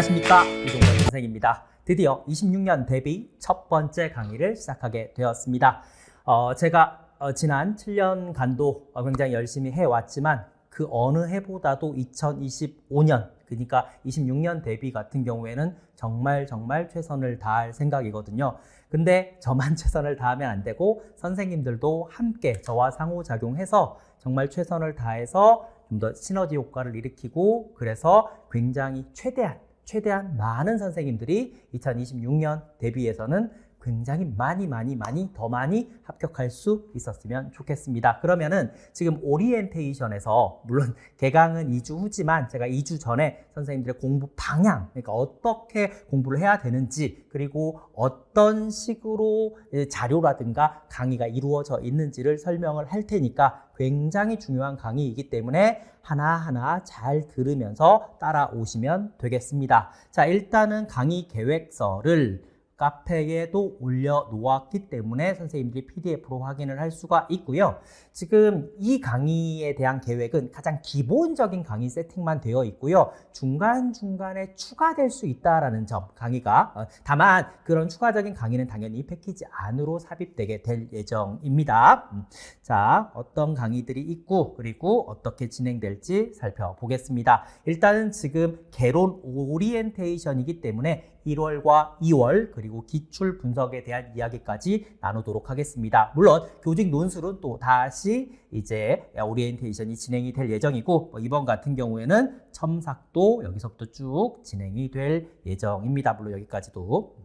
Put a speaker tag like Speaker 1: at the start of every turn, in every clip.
Speaker 1: 안녕하십니까, 이종건 선생입니다. 드디어 26년 데뷔 첫 번째 강의를 시작하게 되었습니다. 제가 지난 7년간도 굉장히 열심히 해왔지만 그 어느 해보다도 2025년, 그러니까 26년 데뷔 같은 경우에는 정말 최선을 다할 생각이거든요. 근데 저만 최선을 다하면 안 되고 선생님들도 함께 저와 상호작용해서 정말 최선을 다해서 좀 더 시너지 효과를 일으키고, 그래서 굉장히 최대한 많은 선생님들이 2026년 데뷔에서는 굉장히 더 많이 합격할 수 있었으면 좋겠습니다. 그러면은 지금 오리엔테이션에서, 물론 개강은 2주 후지만 제가 2주 전에 선생님들의 공부 방향, 그러니까 어떻게 공부를 해야 되는지, 그리고 어떤 식으로 자료라든가 강의가 이루어져 있는지를 설명을 할 테니까 굉장히 중요한 강의이기 때문에 하나하나 잘 들으면서 따라오시면 되겠습니다. 자, 일단은 강의 계획서를 카페에도 올려놓았기 때문에 선생님들이 PDF로 확인을 할 수가 있고요. 지금 이 강의에 대한 계획은 가장 기본적인 강의 세팅만 되어 있고요. 중간중간에 추가될 수 있다라는 점, 강의가. 다만 그런 추가적인 강의는 당연히 패키지 안으로 삽입되게 될 예정입니다. 자, 어떤 강의들이 있고 그리고 어떻게 진행될지 살펴보겠습니다. 일단은 지금 개론 오리엔테이션이기 때문에 1월과 2월 그리고 기출 분석에 대한 이야기까지 나누도록 하겠습니다. 물론 교직 논술은 또 다시 이제 오리엔테이션이 진행이 될 예정이고, 이번 같은 경우에는 첨삭도 여기서부터 쭉 진행이 될 예정입니다. 물론 여기까지도.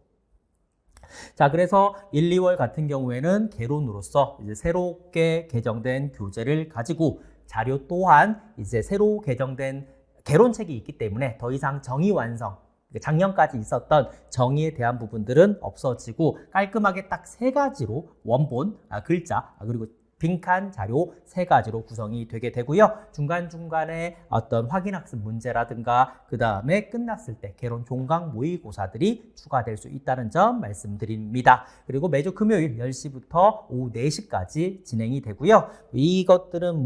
Speaker 1: 자, 그래서 1, 2월 같은 경우에는 개론으로서 이제 새롭게 개정된 교재를 가지고 자료 또한 이제 새로 개정된 개론책이 있기 때문에 더 이상 정의 완성, 작년까지 있었던 정의에 대한 부분들은 없어지고 깔끔하게 딱 3가지로 원본, 글자, 그리고 빈칸 자료 3가지로 구성이 되게 되고요. 중간중간에 어떤 확인학습 문제라든가 그 다음에 끝났을 때 개론 종강 모의고사들이 추가될 수 있다는 점 말씀드립니다. 그리고 매주 금요일 10시부터 오후 4시까지 진행이 되고요. 이것들은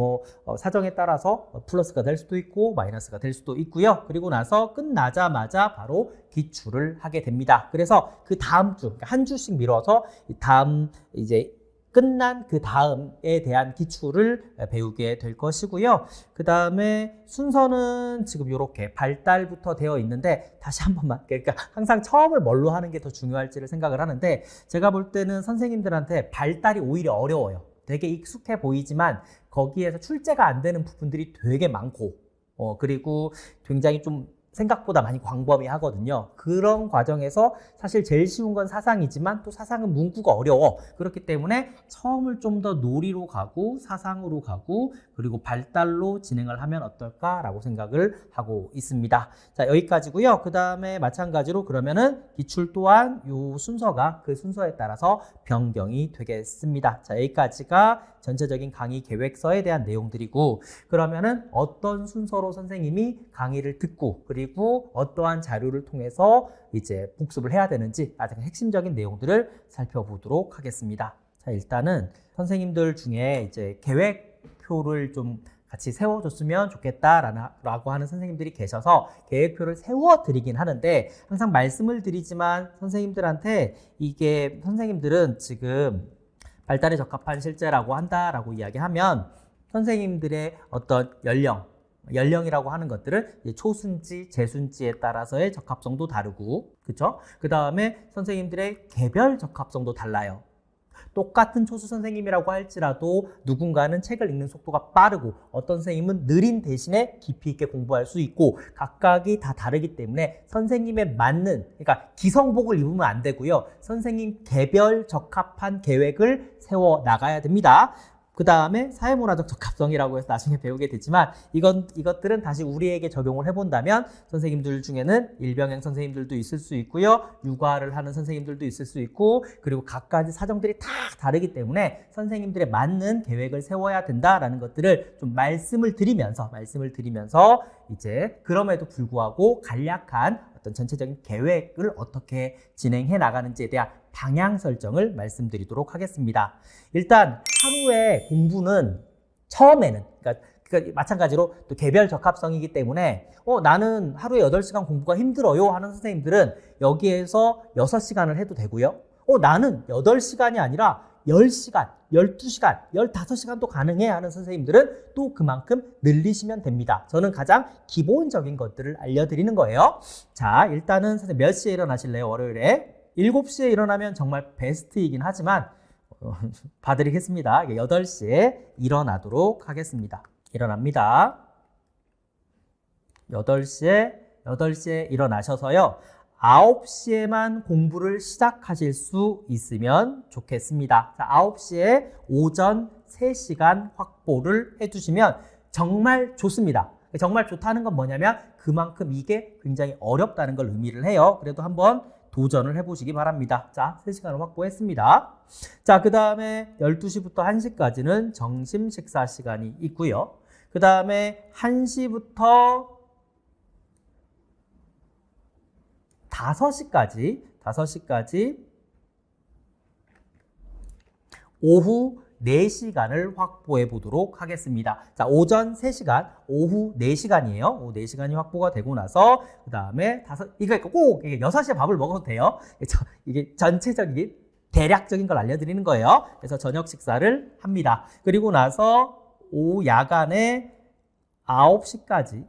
Speaker 1: 사정에 따라서 플러스가 될 수도 있고 마이너스가 될 수도 있고요. 그리고 나서 끝나자마자 바로 기출을 하게 됩니다. 그래서 그 다음 주, 한 주씩 미뤄서 다음 이제 끝난 그 다음에 대한 기출을 배우게 될 것이고요. 그 다음에 순서는 지금 이렇게 발달부터 되어 있는데, 다시 한 번만, 그러니까 항상 처음을 뭘로 하는 게 더 중요할지를 생각을 하는데, 제가 볼 때는 선생님들한테 발달이 오히려 어려워요. 되게 익숙해 보이지만 거기에서 출제가 안 되는 부분들이 되게 많고, 그리고 굉장히 좀 생각보다 많이 광범위하거든요. 그런 과정에서 사실 제일 쉬운 건 사상이지만 또 사상은 문구가 어려워. 그렇기 때문에 처음을 좀 더 놀이로 가고 사상으로 가고 그리고 발달로 진행을 하면 어떨까라고 생각을 하고 있습니다. 자, 여기까지고요. 그 다음에 마찬가지로 그러면은 기출 또한 이 순서가 그 순서에 따라서 변경이 되겠습니다. 자, 여기까지가 전체적인 강의 계획서에 대한 내용들이고, 그러면은 어떤 순서로 선생님이 강의를 듣고 그리고 어떠한 자료를 통해서 이제 복습을 해야 되는지 가장 핵심적인 내용들을 살펴보도록 하겠습니다. 자, 일단은 선생님들 중에 이제 계획표를 좀 같이 세워줬으면 좋겠다라고 하는 선생님들이 계셔서 계획표를 세워드리긴 하는데, 항상 말씀을 드리지만 선생님들한테 이게 선생님들은 지금 발달에 적합한 실제라고 한다라고 이야기하면 선생님들의 어떤 연령이라고 하는 것들은 초순지, 재순지에 따라서의 적합성도 다르고, 그쵸? 그 다음에 선생님들의 개별 적합성도 달라요. 똑같은 초수 선생님이라고 할지라도 누군가는 책을 읽는 속도가 빠르고 어떤 선생님은 느린 대신에 깊이 있게 공부할 수 있고, 각각이 다 다르기 때문에 선생님에 맞는, 그러니까 기성복을 입으면 안 되고요. 선생님 개별 적합한 계획을 세워 나가야 됩니다. 그 다음에 사회문화적 적합성이라고 해서 나중에 배우게 되지만 이것들은 다시 우리에게 적용을 해본다면 선생님들 중에는 일병행 선생님들도 있을 수 있고요. 육아를 하는 선생님들도 있을 수 있고, 그리고 각가지 사정들이 다 다르기 때문에 선생님들의 맞는 계획을 세워야 된다라는 것들을 좀 말씀을 드리면서 이제 그럼에도 불구하고 간략한 어떤 전체적인 계획을 어떻게 진행해 나가는지에 대한 방향 설정을 말씀드리도록 하겠습니다. 일단 하루에 공부는 처음에는, 그러니까 그러니까 마찬가지로 또 개별 적합성이기 때문에 나는 하루에 8시간 공부가 힘들어요 하는 선생님들은 여기에서 6시간을 해도 되고요. 나는 8시간이 아니라 10시간, 12시간, 15시간도 가능해 하는 선생님들은 또 그만큼 늘리시면 됩니다. 저는 가장 기본적인 것들을 알려드리는 거예요. 자, 일단은 선생님 몇 시에 일어나실래요? 월요일에? 7시에 일어나면 정말 베스트이긴 하지만 봐드리겠습니다. 8시에 일어나도록 하겠습니다. 일어납니다. 8시에 일어나셔서요. 9시에만 공부를 시작하실 수 있으면 좋겠습니다. 자, 9시에 오전 3시간 확보를 해주시면 정말 좋습니다. 정말 좋다는 건 뭐냐면 그만큼 이게 굉장히 어렵다는 걸 의미를 해요. 그래도 한번 도전을 해보시기 바랍니다. 자, 3시간을 확보했습니다. 자, 그 다음에 12시부터 1시까지는 점심 식사 시간이 있고요. 그 다음에 1시부터 5시까지 오후 4시간을 확보해 보도록 하겠습니다. 자, 오전 3시간, 오후 4시간이에요. 오후 4시간이 확보가 되고 나서 그 다음에 이거 꼭 6시에 밥을 먹어도 돼요. 이게 전체적인 대략적인 걸 알려드리는 거예요. 그래서 저녁 식사를 합니다. 그리고 나서 오후 야간에 9시까지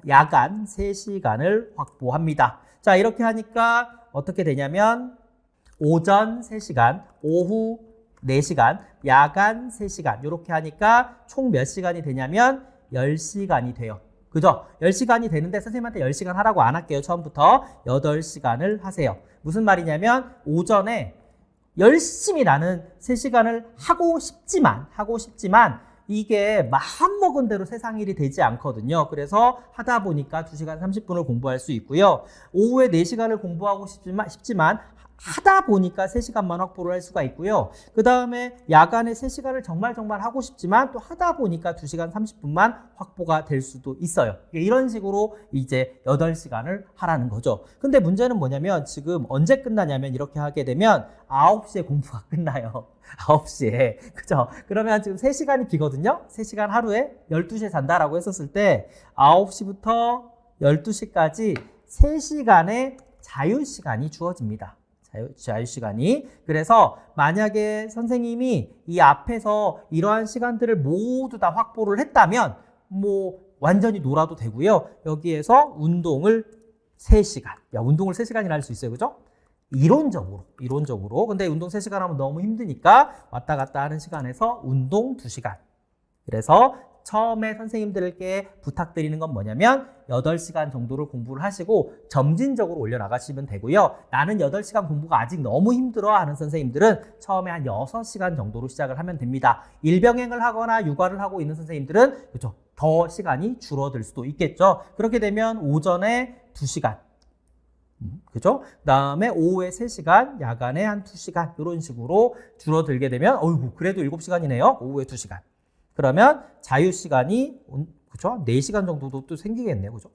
Speaker 1: 야간 3시간을 확보합니다. 자, 이렇게 하니까 어떻게 되냐면 오전 3시간, 오후 4시간, 야간 3시간 이렇게 하니까 총 몇 시간이 되냐면 10시간이 돼요. 그죠? 10시간이 되는데 선생님한테 10시간 하라고 안 할게요. 처음부터 8시간을 하세요. 무슨 말이냐면 오전에 열심히 나는 3시간을 하고 싶지만 이게 마음먹은 대로 세상 일이 되지 않거든요. 그래서 하다 보니까 2시간 30분을 공부할 수 있고요. 오후에 4시간을 공부하고 싶지만 하다 보니까 3시간만 확보를 할 수가 있고요. 그 다음에 야간에 3시간을 정말 하고 싶지만 또 하다 보니까 2시간 30분만 확보가 될 수도 있어요. 이런 식으로 이제 8시간을 하라는 거죠. 근데 문제는 뭐냐면 지금 언제 끝나냐면 이렇게 하게 되면 9시에 공부가 끝나요. 9시에. 그죠? 그러면 지금 3시간이 비거든요? 3시간 하루에 12시에 잔다라고 했었을 때 9시부터 12시까지 3시간의 자유시간이 주어집니다. 자유시간이. 그래서 만약에 선생님이 이 앞에서 이러한 시간들을 모두 다 확보를 했다면 완전히 놀아도 되고요. 여기에서 운동을 3시간. 운동을 3시간이나 할 수 있어요. 그죠? 이론적으로. 근데 운동 3시간 하면 너무 힘드니까 왔다 갔다 하는 시간에서 운동 2시간. 그래서 처음에 선생님들께 부탁드리는 건 뭐냐면 8시간 정도를 공부를 하시고 점진적으로 올려나가시면 되고요. 나는 8시간 공부가 아직 너무 힘들어 하는 선생님들은 처음에 한 6시간 정도로 시작을 하면 됩니다. 일병행을 하거나 육아를 하고 있는 선생님들은 그렇죠, 더 시간이 줄어들 수도 있겠죠. 그렇게 되면 오전에 2시간, 그죠? 그 다음에 오후에 3시간, 야간에 한 2시간 이런 식으로 줄어들게 되면 그래도 7시간이네요. 오후에 2시간. 그러면 자유시간이 그죠? 4시간 정도도 또 생기겠네요. 그죠?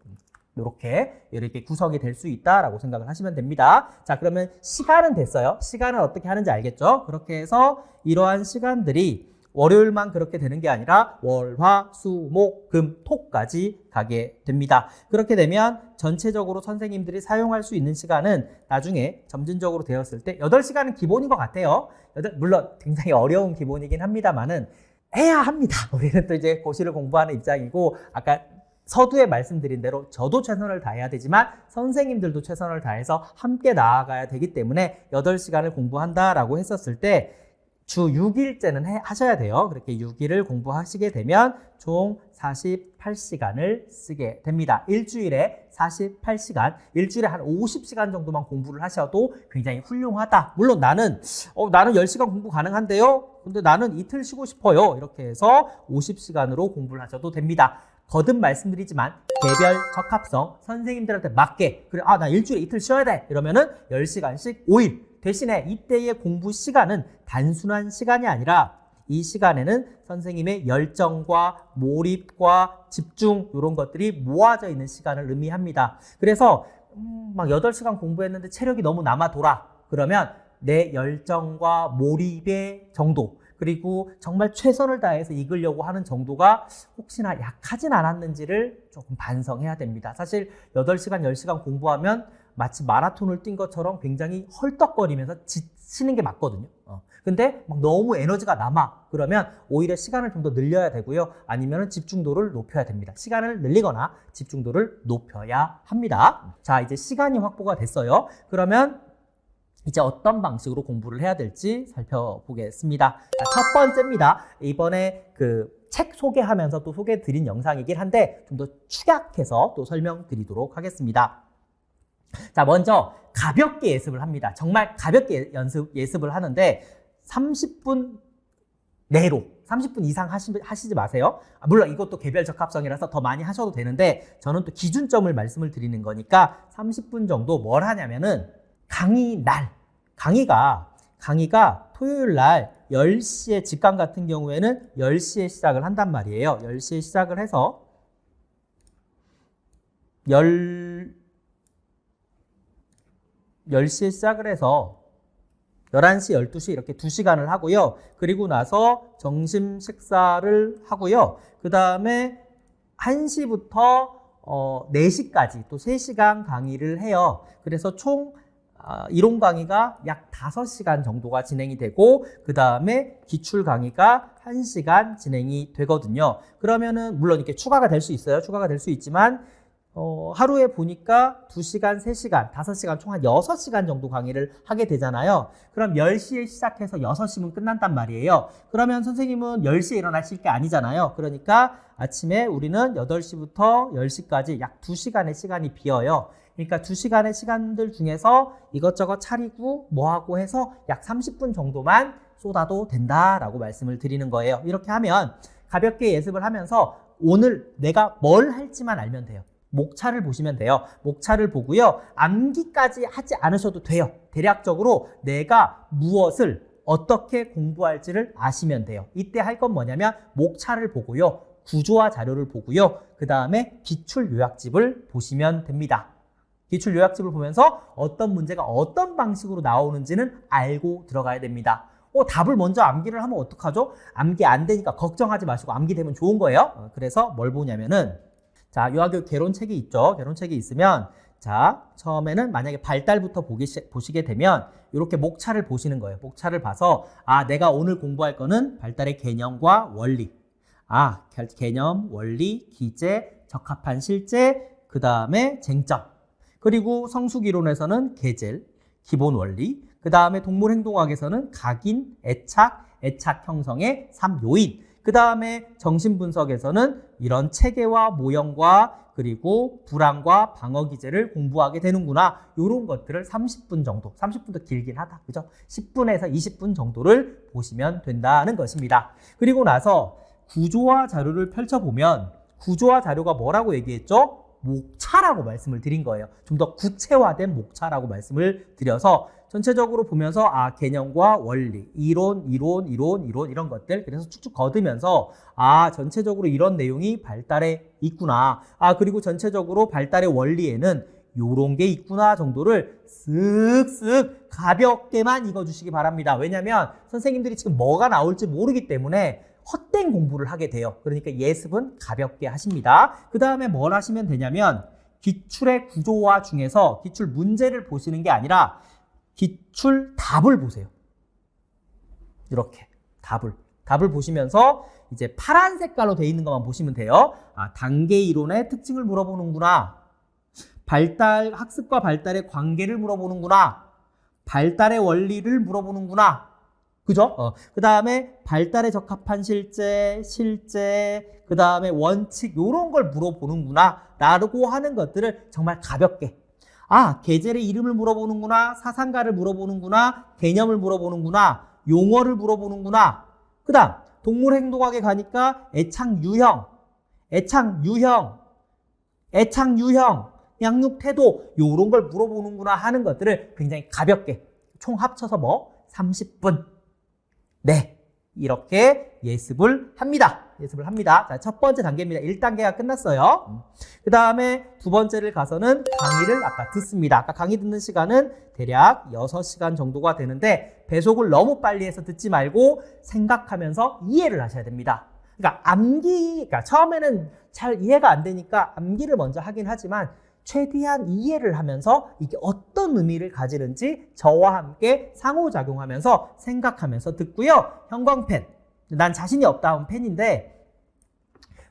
Speaker 1: 이렇게 구성이 될 수 있다라고 생각을 하시면 됩니다. 자, 그러면 시간은 됐어요. 시간은 어떻게 하는지 알겠죠? 그렇게 해서 이러한 시간들이 월요일만 그렇게 되는 게 아니라 월, 화, 수, 목, 금, 토까지 가게 됩니다. 그렇게 되면 전체적으로 선생님들이 사용할 수 있는 시간은 나중에 점진적으로 되었을 때 8시간은 기본인 것 같아요. 물론 굉장히 어려운 기본이긴 합니다만은 해야 합니다. 우리는 또 이제 고시를 공부하는 입장이고 아까 서두에 말씀드린 대로 저도 최선을 다해야 되지만 선생님들도 최선을 다해서 함께 나아가야 되기 때문에 8시간을 공부한다라고 했었을 때 주 6일째는 하셔야 돼요. 그렇게 6일을 공부하시게 되면 총 48시간을 쓰게 됩니다. 일주일에 48시간, 일주일에 한 50시간 정도만 공부를 하셔도 굉장히 훌륭하다. 물론 나는 10시간 공부 가능한데요. 근데 나는 이틀 쉬고 싶어요. 이렇게 해서 50시간으로 공부를 하셔도 됩니다. 거듭 말씀드리지만 개별 적합성 선생님들한테 맞게 나 일주일에 이틀 쉬어야 돼. 이러면은 10시간씩 5일. 대신에 이때의 공부 시간은 단순한 시간이 아니라 이 시간에는 선생님의 열정과 몰입과 집중 이런 것들이 모아져 있는 시간을 의미합니다. 그래서 막 8시간 공부했는데 체력이 너무 남아 돌아. 그러면 내 열정과 몰입의 정도 그리고 정말 최선을 다해서 읽으려고 하는 정도가 혹시나 약하진 않았는지를 조금 반성해야 됩니다. 사실 8시간, 10시간 공부하면 마치 마라톤을 뛴 것처럼 굉장히 헐떡거리면서 지치는 게 맞거든요. 근데 막 너무 에너지가 남아. 그러면 오히려 시간을 좀 더 늘려야 되고요. 아니면 집중도를 높여야 됩니다. 시간을 늘리거나 집중도를 높여야 합니다. 자, 이제 시간이 확보가 됐어요. 그러면 이제 어떤 방식으로 공부를 해야 될지 살펴보겠습니다. 자, 첫 번째입니다. 이번에 책 소개하면서 또 소개해 드린 영상이긴 한데 좀 더 축약해서 또 설명드리도록 하겠습니다. 자, 먼저 가볍게 예습을 합니다. 정말 가볍게 예습을 하는데 30분 내로 30분 이상 하시지 마세요. 물론 이것도 개별 적합성이라서 더 많이 하셔도 되는데 저는 또 기준점을 말씀을 드리는 거니까 30분 정도 뭘 하냐면은 강의가 토요일 날 10시에 직강 같은 경우에는 10시에 시작을 한단 말이에요. 10시에 시작을 해서 10시에 시작을 해서 11시, 12시 이렇게 2시간을 하고요. 그리고 나서 점심 식사를 하고요. 그 다음에 1시부터 4시까지 또 3시간 강의를 해요. 그래서 총 이론 강의가 약 5시간 정도가 진행이 되고 그 다음에 기출 강의가 1시간 진행이 되거든요. 그러면은 물론 이렇게 추가가 될 수 있어요. 추가가 될 수 있지만 하루에 보니까 2시간, 3시간, 5시간 총 한 6시간 정도 강의를 하게 되잖아요. 그럼 10시에 시작해서 6시면 끝난단 말이에요. 그러면 선생님은 10시에 일어나실 게 아니잖아요. 그러니까 아침에 우리는 8시부터 10시까지 약 2시간의 시간이 비어요. 그러니까 2시간의 시간들 중에서 이것저것 차리고 뭐하고 해서 약 30분 정도만 쏟아도 된다라고 말씀을 드리는 거예요. 이렇게 하면 가볍게 예습을 하면서 오늘 내가 뭘 할지만 알면 돼요. 목차를 보시면 돼요. 목차를 보고요. 암기까지 하지 않으셔도 돼요. 대략적으로 내가 무엇을 어떻게 공부할지를 아시면 돼요. 이때 할 건 뭐냐면 목차를 보고요. 구조화 자료를 보고요. 그 다음에 기출 요약집을 보시면 됩니다. 기출 요약집을 보면서 어떤 문제가 어떤 방식으로 나오는지는 알고 들어가야 됩니다. 답을 먼저 암기를 하면 어떡하죠? 암기 안 되니까 걱정하지 마시고 암기되면 좋은 거예요. 그래서 뭘 보냐면은 자, 유아교육 개론책이 있죠. 개론책이 있으면 자, 처음에는 만약에 발달부터 보시게 되면 이렇게 목차를 보시는 거예요. 목차를 봐서 내가 오늘 공부할 거는 발달의 개념과 원리. 개념, 원리, 기재, 적합한 실제, 그 다음에 쟁점. 그리고 성숙이론에서는 계젤, 기본 원리. 그 다음에 동물행동학에서는 각인, 애착 형성의 3요인. 그 다음에 정신분석에서는 이런 체계와 모형과 그리고 불안과 방어 기제를 공부하게 되는구나. 이런 것들을 30분 정도, 30분도 길긴 하다. 그죠? 10분에서 20분 정도를 보시면 된다는 것입니다. 그리고 나서 구조화 자료를 펼쳐보면 구조화 자료가 뭐라고 얘기했죠? 목차라고 말씀을 드린 거예요. 좀 더 구체화된 목차라고 말씀을 드려서 전체적으로 보면서 개념과 원리, 이론 이런 것들 그래서 쭉쭉 거두면서 전체적으로 이런 내용이 발달에 있구나. 그리고 전체적으로 발달의 원리에는 요런 게 있구나 정도를 쓱쓱 가볍게만 읽어주시기 바랍니다. 왜냐하면 선생님들이 지금 뭐가 나올지 모르기 때문에 헛된 공부를 하게 돼요. 그러니까 예습은 가볍게 하십니다. 그 다음에 뭘 하시면 되냐면 기출의 구조화 중에서 기출 문제를 보시는 게 아니라 기출 답을 보세요. 이렇게 답을 보시면서 이제 파란 색깔로 되어 있는 것만 보시면 돼요. 단계 이론의 특징을 물어보는구나. 발달 학습과 발달의 관계를 물어보는구나. 발달의 원리를 물어보는구나. 그죠? 그 다음에 발달에 적합한 실제, 그 다음에 원칙, 요런 걸 물어보는구나. 라고 하는 것들을 정말 가볍게. 계절의 이름을 물어보는구나. 사상가를 물어보는구나. 개념을 물어보는구나. 용어를 물어보는구나. 그 다음, 동물행동학에 가니까 애착 유형, 양육태도, 요런 걸 물어보는구나 하는 것들을 굉장히 가볍게. 총 합쳐서 30분. 네, 이렇게 예습을 합니다. 예습을 합니다. 자, 첫 번째 단계입니다. 1단계가 끝났어요. 그 다음에 두 번째를 가서는 강의를 아까 듣습니다. 아까 강의 듣는 시간은 대략 6시간 정도가 되는데 배속을 너무 빨리 해서 듣지 말고 생각하면서 이해를 하셔야 됩니다. 그러니까 그러니까 처음에는 잘 이해가 안 되니까 암기를 먼저 하긴 하지만 최대한 이해를 하면서 이게 어떤 의미를 가지는지 저와 함께 상호작용하면서 생각하면서 듣고요. 형광펜. 난 자신이 없다 하면 펜인데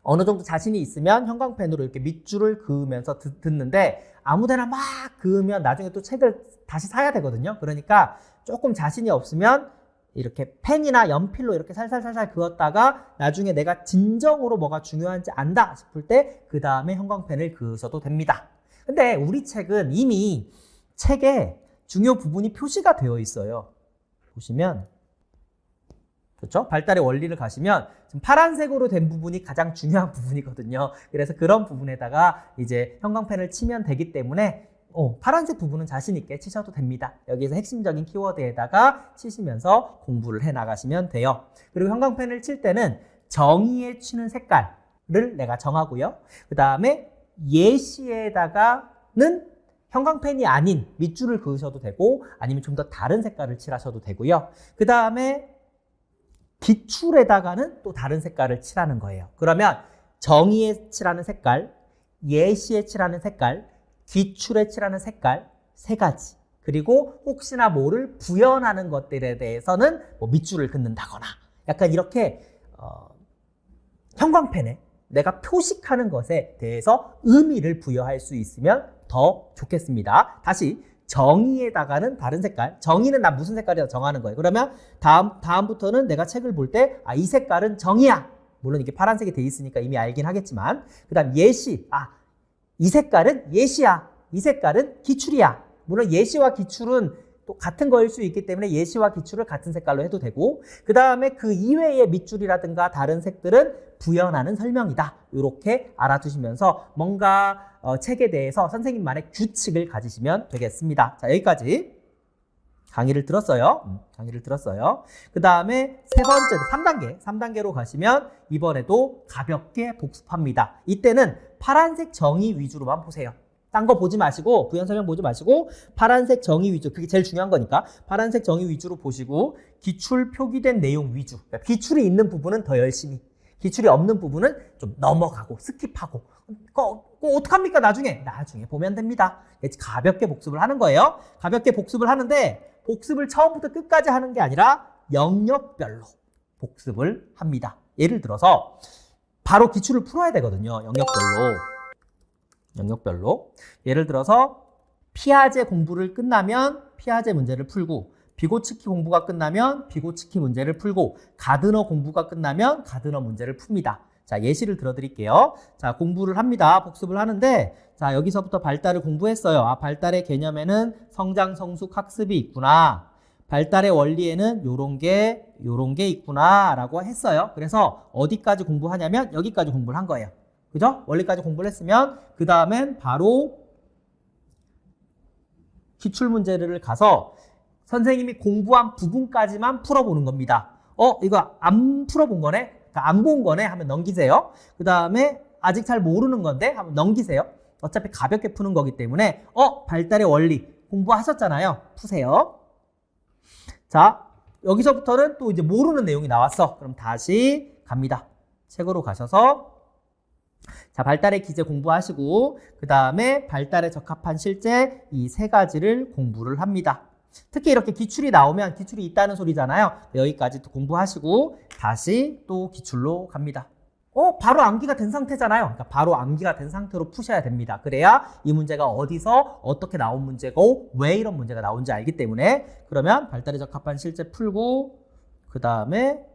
Speaker 1: 어느 정도 자신이 있으면 형광펜으로 이렇게 밑줄을 그으면서 듣는데 아무데나 막 그으면 나중에 또 책을 다시 사야 되거든요. 그러니까 조금 자신이 없으면 이렇게 펜이나 연필로 이렇게 살살살살 그었다가 나중에 내가 진정으로 뭐가 중요한지 안다 싶을 때 그 다음에 형광펜을 그으셔도 됩니다. 근데 우리 책은 이미 책에 중요 부분이 표시가 되어 있어요. 보시면 그렇죠? 발달의 원리를 가시면 지금 파란색으로 된 부분이 가장 중요한 부분이거든요. 그래서 그런 부분에다가 이제 형광펜을 치면 되기 때문에 파란색 부분은 자신 있게 치셔도 됩니다. 여기에서 핵심적인 키워드에다가 치시면서 공부를 해 나가시면 돼요. 그리고 형광펜을 칠 때는 정의에 치는 색깔을 내가 정하고요. 그 다음에 예시에다가는 형광펜이 아닌 밑줄을 그으셔도 되고 아니면 좀 더 다른 색깔을 칠하셔도 되고요. 그 다음에 기출에다가는 또 다른 색깔을 칠하는 거예요. 그러면 정의에 칠하는 색깔, 예시에 칠하는 색깔, 기출에 칠하는 색깔 세 가지. 그리고 혹시나 모를 부연하는 것들에 대해서는 뭐 밑줄을 긋는다거나 약간 이렇게 형광펜에 내가 표식하는 것에 대해서 의미를 부여할 수 있으면 더 좋겠습니다. 다시 정의에다가는 다른 색깔. 정의는 나 무슨 색깔이라 정하는 거예요. 그러면 다음부터는 내가 책을 볼 때 이 색깔은 정의야. 물론 이게 파란색이 돼 있으니까 이미 알긴 하겠지만 그 다음 예시. 이 색깔은 예시야. 이 색깔은 기출이야. 물론 예시와 기출은 또 같은 거일 수 있기 때문에 예시와 기출을 같은 색깔로 해도 되고 그 다음에 그 이외의 밑줄이라든가 다른 색들은 부연하는 설명이다. 이렇게 알아두시면서 뭔가 책에 대해서 선생님만의 규칙을 가지시면 되겠습니다. 자, 여기까지 강의를 들었어요. 강의를 들었어요. 그 다음에 세 번째, 3단계로 가시면 이번에도 가볍게 복습합니다. 이때는 파란색 정의 위주로만 보세요. 딴 거 보지 마시고 부연 설명 보지 마시고 파란색 정의 위주, 그게 제일 중요한 거니까 파란색 정의 위주로 보시고 기출 표기된 내용 위주. 그러니까 기출이 있는 부분은 더 열심히, 기출이 없는 부분은 좀 넘어가고 스킵하고 그거 어떡합니까? 나중에 보면 됩니다. 가볍게 복습을 하는 거예요. 가볍게 복습을 하는데 복습을 처음부터 끝까지 하는 게 아니라 영역별로 복습을 합니다. 예를 들어서 바로 기출을 풀어야 되거든요. 영역별로. 예를 들어서 피아제 공부를 끝나면 피아제 문제를 풀고 비고츠키 공부가 끝나면 비고츠키 문제를 풀고 가드너 공부가 끝나면 가드너 문제를 풉니다. 자, 예시를 들어드릴게요. 자, 공부를 합니다. 복습을 하는데 자, 여기서부터 발달을 공부했어요. 발달의 개념에는 성장, 성숙, 학습이 있구나. 발달의 원리에는 요런 게 있구나 라고 했어요. 그래서 어디까지 공부하냐면 여기까지 공부를 한 거예요. 그죠? 원리까지 공부를 했으면 그 다음엔 바로 기출문제를 가서 선생님이 공부한 부분까지만 풀어보는 겁니다. 이거 안 풀어본 거네? 안 본 거네? 하면 넘기세요. 그 다음에 아직 잘 모르는 건데? 하면 넘기세요. 어차피 가볍게 푸는 거기 때문에 발달의 원리 공부하셨잖아요. 푸세요. 자, 여기서부터는 또 이제 모르는 내용이 나왔어. 그럼 다시 갑니다. 책으로 가셔서 자, 발달의 기제 공부하시고 그 다음에 발달에 적합한 실제 이 세 가지를 공부를 합니다. 특히 이렇게 기출이 나오면 기출이 있다는 소리잖아요. 여기까지 또 공부하시고 다시 또 기출로 갑니다. 바로 암기가 된 상태잖아요. 그러니까 바로 암기가 된 상태로 푸셔야 됩니다. 그래야 이 문제가 어디서 어떻게 나온 문제고 왜 이런 문제가 나온지 알기 때문에 그러면 발달에 적합한 실제 풀고 그 다음에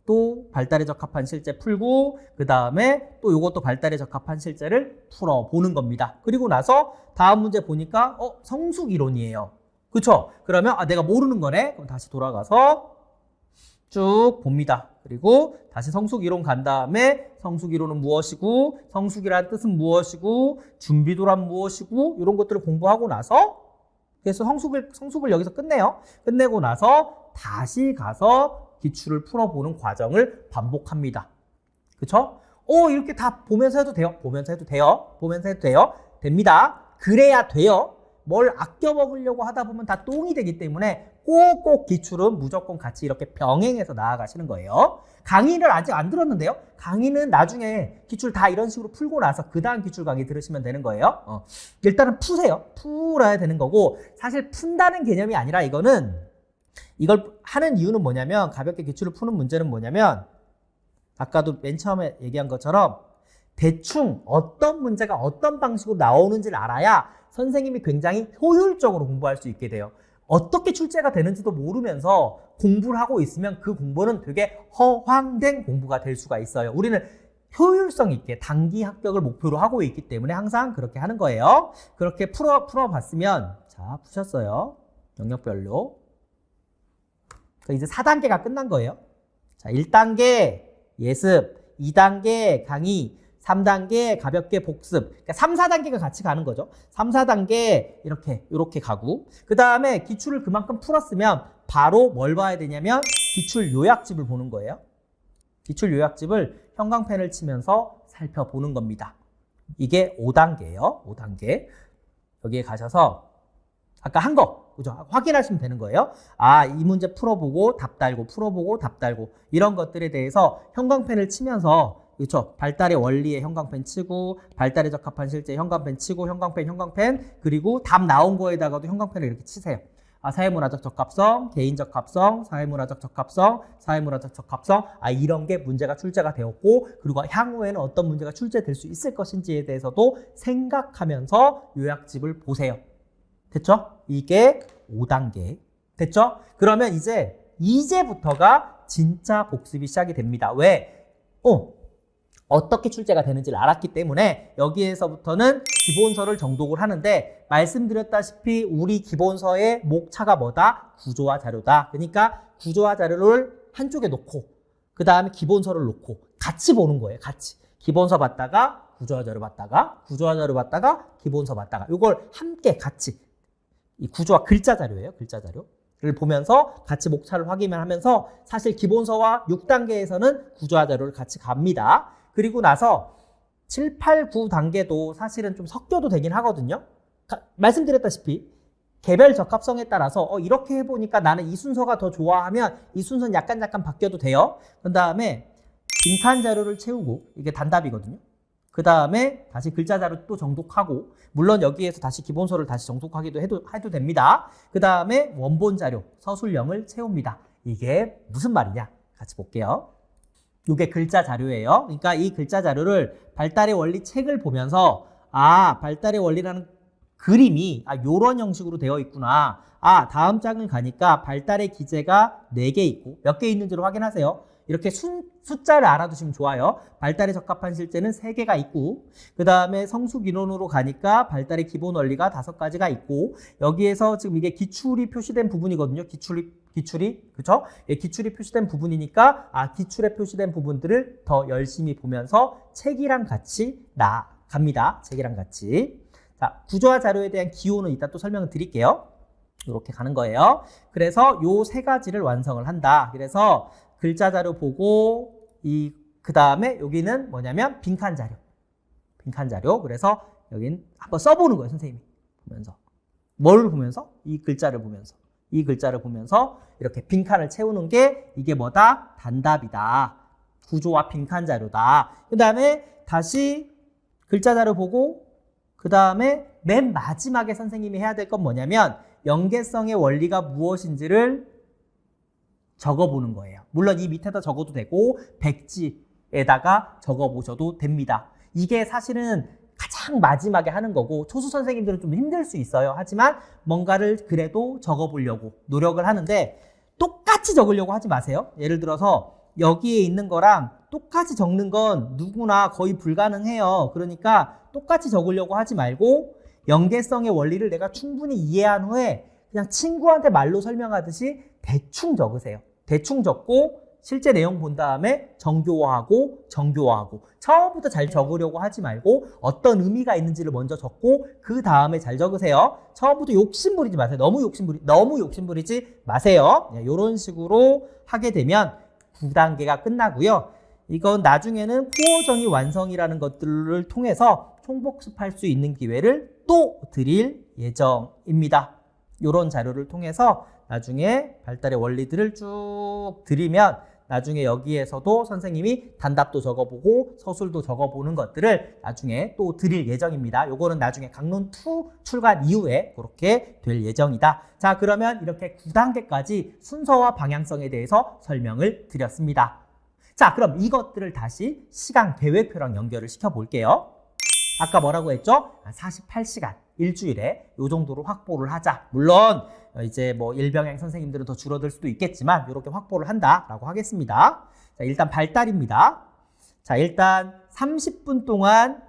Speaker 1: 또 발달에 적합한 실제 풀고 그 다음에 또 이것도 발달에 적합한 실제를 풀어보는 겁니다. 그리고 나서 다음 문제 보니까 성숙 이론이에요. 그쵸? 그러면 내가 모르는 거네? 그럼 다시 돌아가서 쭉 봅니다. 그리고 다시 성숙 이론 간 다음에 성숙 이론은 무엇이고 성숙이라는 뜻은 무엇이고 준비도란 무엇이고 이런 것들을 공부하고 나서 그래서 성숙을 여기서 끝내요. 끝내고 나서 다시 가서 기출을 풀어보는 과정을 반복합니다. 그쵸? 이렇게 다 보면서 해도 돼요. 보면서 해도 돼요. 보면서 해도 돼요. 됩니다. 그래야 돼요. 뭘 아껴 먹으려고 하다 보면 다 똥이 되기 때문에 꼭꼭 기출은 무조건 같이 이렇게 병행해서 나아가시는 거예요. 강의를 아직 안 들었는데요. 강의는 나중에 기출 다 이런 식으로 풀고 나서 그 다음 기출 강의 들으시면 되는 거예요. 일단은 푸세요. 풀어야 되는 거고, 사실 푼다는 개념이 아니라 이걸 하는 이유는 뭐냐면, 가볍게 기출을 푸는 문제는 뭐냐면, 아까도 맨 처음에 얘기한 것처럼 대충 어떤 문제가 어떤 방식으로 나오는지를 알아야 선생님이 굉장히 효율적으로 공부할 수 있게 돼요. 어떻게 출제가 되는지도 모르면서 공부를 하고 있으면 그 공부는 되게 허황된 공부가 될 수가 있어요. 우리는 효율성 있게 단기 합격을 목표로 하고 있기 때문에 항상 그렇게 하는 거예요. 그렇게 풀어봤으면, 자, 푸셨어요. 영역별로. 이제 4단계가 끝난 거예요. 자, 1단계 예습, 2단계 강의, 3단계 가볍게 복습. 그러니까 3, 4단계가 같이 가는 거죠. 3, 4단계 이렇게 가고, 그 다음에 기출을 그만큼 풀었으면 바로 뭘 봐야 되냐면 기출 요약집을 보는 거예요. 기출 요약집을 형광펜을 치면서 살펴보는 겁니다. 이게 5단계예요. 5단계. 여기에 가셔서 아까 한 거, 그죠? 확인하시면 되는 거예요. 아, 이 문제 풀어보고 답 달고, 풀어보고 답 달고, 이런 것들에 대해서 형광펜을 치면서, 그렇죠? 발달의 원리에 형광펜 치고, 발달에 적합한 실제 형광펜 치고, 형광펜, 그리고 답 나온 거에다가도 형광펜을 이렇게 치세요. 아, 사회문화적 적합성, 개인적 합성, 사회문화적 적합성, 사회문화적 적합성, 아, 이런 게 문제가 출제가 되었고, 그리고 향후에는 어떤 문제가 출제될 수 있을 것인지에 대해서도 생각하면서 요약집을 보세요. 됐죠? 이게 5단계. 됐죠? 그러면 이제부터가 진짜 복습이 시작이 됩니다. 왜? 어떻게 출제가 되는지를 알았기 때문에 여기에서부터는 기본서를 정독을 하는데, 말씀드렸다시피 우리 기본서의 목차가 뭐다? 구조화 자료다. 그러니까 구조화 자료를 한쪽에 놓고 그 다음에 기본서를 놓고 같이 보는 거예요. 같이. 기본서 봤다가 구조화 자료 봤다가 구조화 자료 봤다가 기본서 봤다가, 이걸 함께 같이, 이 구조화 글자 자료예요. 글자 자료를 보면서 같이 목차를 확인하면서, 사실 기본서와 6단계에서는 구조화 자료를 같이 갑니다. 그리고 나서 7, 8, 9단계도 사실은 좀 섞여도 되긴 하거든요. 말씀드렸다시피 개별 적합성에 따라서 이렇게 해보니까 나는 이 순서가 더 좋아하면 이 순서는 약간 바뀌어도 돼요. 그 다음에 빈칸 자료를 채우고, 이게 단답이거든요. 그 다음에 다시 글자 자료 또 정독하고, 물론 여기에서 다시 기본서를 다시 정독하기도 해도 됩니다. 그 다음에 원본 자료, 서술형을 채웁니다. 이게 무슨 말이냐? 같이 볼게요. 이게 글자 자료예요. 그러니까 이 글자 자료를 발달의 원리 책을 보면서, 아, 발달의 원리라는 그림이 요런 형식으로 되어 있구나. 아, 다음 장을 가니까 발달의 기제가 4개 있고, 몇 개 있는지를 확인하세요. 이렇게 숫자를 알아두시면 좋아요. 발달에 적합한 실제는 3개가 있고, 그 다음에 성숙인원으로 가니까 발달의 기본 원리가 5가지가 있고, 여기에서 지금 이게 기출이 표시된 부분이거든요. 기출이, 그쵸? 예, 기출이 표시된 부분이니까, 아, 기출에 표시된 부분들을 더 열심히 보면서 책이랑 같이 나갑니다. 책이랑 같이. 자, 구조화 자료에 대한 기호는 이따 또 설명을 드릴게요. 이렇게 가는 거예요. 그래서 요 3가지를 완성을 한다. 그래서 글자 자료 보고, 그 다음에 여기는 뭐냐면 빈칸 자료. 빈칸 자료. 그래서 여긴 한번 써보는 거예요, 선생님이. 보면서. 뭘 보면서? 이 글자를 보면서. 이 글자를 보면서 이렇게 빈칸을 채우는 게, 이게 뭐다? 단답이다. 구조와 빈칸 자료다. 그 다음에 다시 글자 자료 보고, 그 다음에 맨 마지막에 선생님이 해야 될 건 뭐냐면 연계성의 원리가 무엇인지를 적어보는 거예요. 물론 이 밑에다 적어도 되고 백지에다가 적어보셔도 됩니다. 이게 사실은 가장 마지막에 하는 거고, 초수 선생님들은 좀 힘들 수 있어요. 하지만 뭔가를 그래도 적어보려고 노력을 하는데, 똑같이 적으려고 하지 마세요. 예를 들어서 여기에 있는 거랑 똑같이 적는 건 누구나 거의 불가능해요. 그러니까 똑같이 적으려고 하지 말고, 연계성의 원리를 내가 충분히 이해한 후에 그냥 친구한테 말로 설명하듯이 대충 적으세요. 대충 적고 실제 내용 본 다음에 정교화하고 처음부터 잘 적으려고 하지 말고 어떤 의미가 있는지를 먼저 적고 그 다음에 잘 적으세요. 처음부터 욕심부리지 마세요. 너무 욕심부리지 마세요. 이런 식으로 하게 되면 9단계가 끝나고요. 이건 나중에는 코어 정의 완성이라는 것들을 통해서 총복습할 수 있는 기회를 또 드릴 예정입니다. 이런 자료를 통해서 나중에 발달의 원리들을 쭉 드리면 나중에 여기에서도 선생님이 단답도 적어보고 서술도 적어보는 것들을 나중에 또 드릴 예정입니다. 요거는 나중에 강론 2 출간 이후에 그렇게 될 예정이다. 자, 그러면 이렇게 9단계까지 순서와 방향성에 대해서 설명을 드렸습니다. 자, 그럼 이것들을 다시 시간 계획표랑 연결을 시켜볼게요. 아까 뭐라고 했죠? 48시간, 일주일에 요 정도로 확보를 하자. 물론 이제 뭐 일병행 선생님들은 더 줄어들 수도 있겠지만 이렇게 확보를 한다라고 하겠습니다. 자, 일단 발달입니다. 자, 일단 30분 동안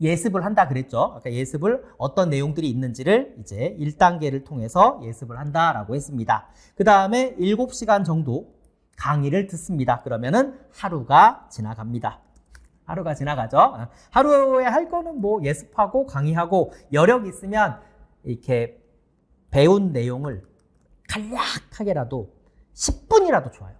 Speaker 1: 예습을 한다 그랬죠. 아까 예습을 어떤 내용들이 있는지를 이제 1단계를 통해서 예습을 한다라고 했습니다. 그 다음에 7시간 정도 강의를 듣습니다. 그러면은 하루가 지나갑니다. 하루가 지나가죠. 하루에 할 거는 뭐 예습하고 강의하고 여력 있으면 이렇게 배운 내용을 간략하게라도 10분이라도 좋아요.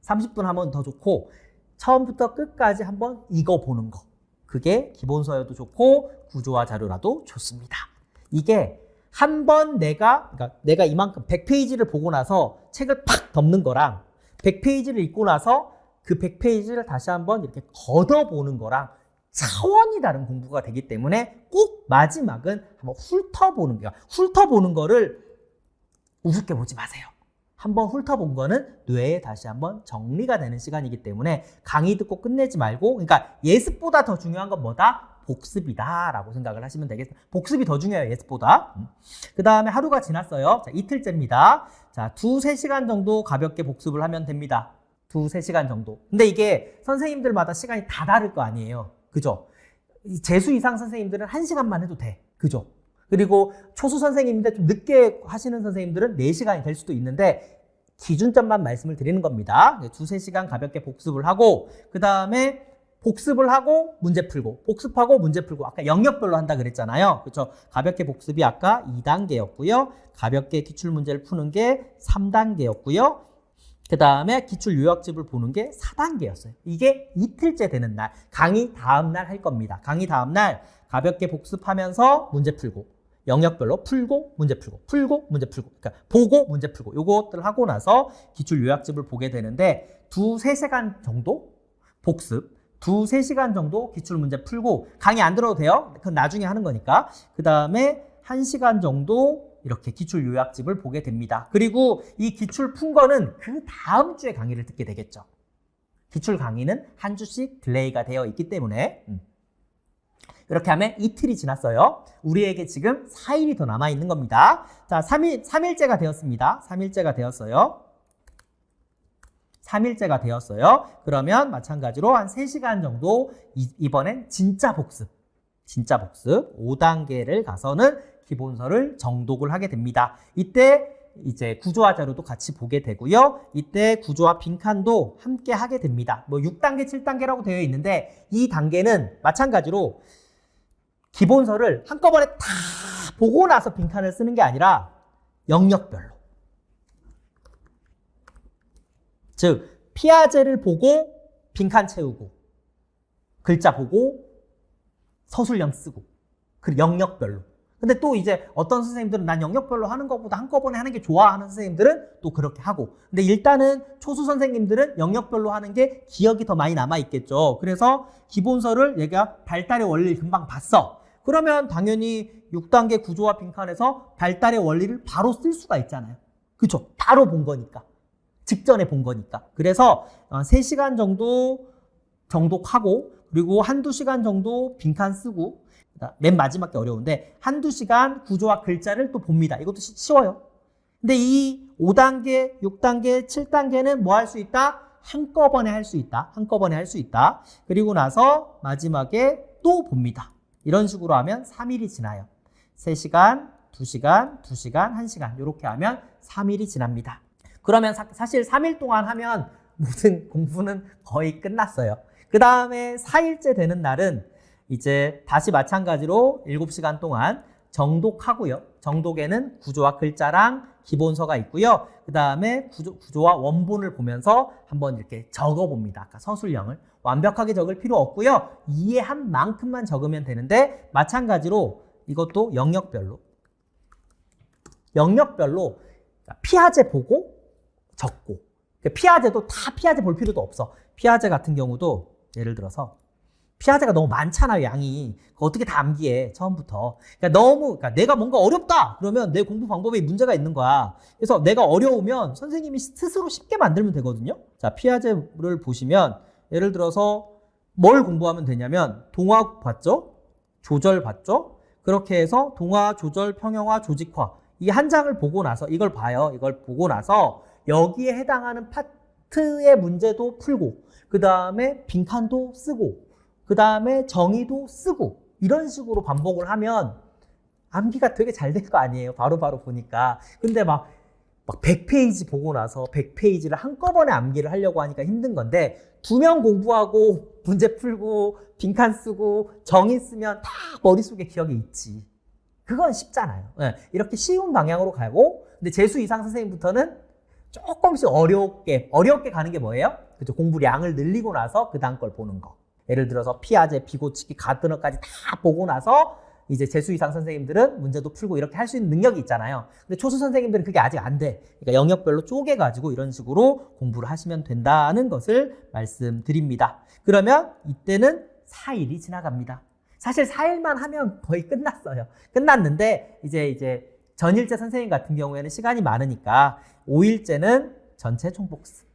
Speaker 1: 30분 하면 더 좋고 처음부터 끝까지 한번 읽어보는 거. 그게 기본서여도 좋고 구조화 자료라도 좋습니다. 이게 한번 그러니까 내가 이만큼 100페이지를 보고 나서 책을 팍 덮는 거랑 100페이지를 읽고 나서 그 100페이지를 다시 한번 이렇게 걷어보는 거랑 차원이 다른 공부가 되기 때문에 꼭 마지막은 한번 훑어보는 거예요. 훑어보는 거를 우습게 보지 마세요. 한번 훑어본 거는 뇌에 다시 한번 정리가 되는 시간이기 때문에 강의 듣고 끝내지 말고, 그러니까 예습보다 더 중요한 건 뭐다? 복습이다라고 생각을 하시면 되겠습니다. 복습이 더 중요해요, 예습보다. 그 다음에 하루가 지났어요. 자, 이틀째입니다. 자, 2-3시간 정도 가볍게 복습을 하면 됩니다. 2-3시간 정도. 근데 이게 선생님들마다 시간이 다 다를 거 아니에요. 그죠? 재수 이상 선생님들은 1시간만 해도 돼. 그죠? 그리고 초수 선생님인데 좀 늦게 하시는 선생님들은 4시간이 될 수도 있는데 기준점만 말씀을 드리는 겁니다. 2-3시간 가볍게 복습을 하고 그 다음에 복습을 하고 문제 풀고 복습하고 문제 풀고 아까 영역별로 한다 그랬잖아요. 그렇죠? 가볍게 복습이 아까 2단계였고요. 가볍게 기출문제를 푸는 게 3단계였고요. 그 다음에 기출 요약집을 보는 게 4단계였어요. 이게 이틀째 되는 날, 강의 다음날 할 겁니다. 강의 다음날 가볍게 복습하면서 문제 풀고 영역별로 풀고 문제 풀고 풀고 문제 풀고 그러니까 보고 문제 풀고 요것들 하고 나서 기출 요약집을 보게 되는데 2-3시간 정도 복습 2-3시간 정도 기출문제 풀고 강의 안 들어도 돼요. 그건 나중에 하는 거니까. 그 다음에 1시간 정도 이렇게 기출 요약집을 보게 됩니다. 그리고 이 기출 푼 거는 그 다음 주에 강의를 듣게 되겠죠. 기출 강의는 한 주씩 딜레이가 되어 있기 때문에 이렇게 하면 이틀이 지났어요. 우리에게 지금 4일이 더 남아있는 겁니다. 자, 3일째가 되었습니다. 3일째가 되었어요. 3일째가 되었어요. 그러면 마찬가지로 한 3시간 정도 이번엔 진짜 복습 5단계를 가서는 기본서를 정독을 하게 됩니다. 이때 이제 구조화 자료도 같이 보게 되고요. 이때 구조화 빈칸도 함께 하게 됩니다. 뭐 6단계, 7단계라고 되어 있는데 이 단계는 마찬가지로 기본서를 한꺼번에 다 보고 나서 빈칸을 쓰는 게 아니라 영역별로. 즉 피아제를 보고 빈칸 채우고 글자 보고 서술형 쓰고 그리고 영역별로. 근데 또 이제 어떤 선생님들은 난 영역별로 하는 것보다 한꺼번에 하는 게 좋아 하는 선생님들은 또 그렇게 하고. 근데 일단은 초수 선생님들은 영역별로 하는 게 기억이 더 많이 남아 있겠죠. 그래서 기본서를 얘가 발달의 원리를 금방 봤어. 그러면 당연히 6단계 구조화 빈칸에서 발달의 원리를 바로 쓸 수가 있잖아요. 그렇죠? 바로 본 거니까. 직전에 본 거니까. 그래서 3시간 정도 정독하고 그리고 1-2시간 정도 빈칸 쓰고 맨 마지막 게 어려운데 1-2시간 구조화 글자를 또 봅니다. 이것도 쉬워요. 근데 이 5단계, 6단계, 7단계는 뭐 할 수 있다? 한꺼번에 할 수 있다. 한꺼번에 할 수 있다. 그리고 나서 마지막에 또 봅니다. 이런 식으로 하면 3일이 지나요. 3시간, 2시간, 2시간, 1시간 이렇게 하면 3일이 지납니다. 그러면 사실 3일 동안 하면 모든 공부는 거의 끝났어요. 그 다음에 4일째 되는 날은 이제 다시 마찬가지로 7시간 동안 정독하고요. 정독에는 구조와 글자랑 기본서가 있고요. 그 다음에 구조와 원본을 보면서 한번 이렇게 적어봅니다. 아까 서술형을. 완벽하게 적을 필요 없고요. 이해한 만큼만 적으면 되는데 마찬가지로 이것도 영역별로 피아제 보고 적고, 피아제도 다 피아제 볼 필요도 없어. 피아제 같은 경우도 예를 들어서 피아제가 너무 많잖아요, 양이. 어떻게 다 암기해, 처음부터. 그러니까 내가 뭔가 어렵다! 그러면 내 공부 방법에 문제가 있는 거야. 그래서 내가 어려우면 선생님이 스스로 쉽게 만들면 되거든요. 자, 피아제를 보시면, 예를 들어서 뭘 공부하면 되냐면, 동화 봤죠? 조절 봤죠? 그렇게 해서 동화, 조절, 평형화, 조직화. 이 한 장을 보고 나서, 이걸 봐요. 이걸 보고 나서, 여기에 해당하는 파트의 문제도 풀고, 그 다음에 빈칸도 쓰고, 그 다음에 정의도 쓰고, 이런 식으로 반복을 하면 암기가 되게 잘 될 거 아니에요. 바로바로 보니까. 근데 막 100페이지 보고 나서 100페이지를 한꺼번에 암기를 하려고 하니까 힘든 건데, 2명 공부하고 문제 풀고 빈칸 쓰고 정의 쓰면 다 머릿속에 기억이 있지. 그건 쉽잖아요. 네, 이렇게 쉬운 방향으로 가고, 근데 재수 이상 선생님부터는 조금씩 어렵게 가는 게 뭐예요? 그죠? 공부량을 늘리고 나서 그 다음 걸 보는 거. 예를 들어서 피아제, 비고치기, 가드너까지 다 보고 나서 이제 재수 이상 선생님들은 문제도 풀고 이렇게 할 수 있는 능력이 있잖아요. 근데 초수 선생님들은 그게 아직 안 돼. 그러니까 영역별로 쪼개가지고 이런 식으로 공부를 하시면 된다는 것을 말씀드립니다. 그러면 이때는 4일이 지나갑니다. 사실 4일만 하면 거의 끝났어요. 끝났는데 이제 전일제 선생님 같은 경우에는 시간이 많으니까 5일째는 전체 총복습,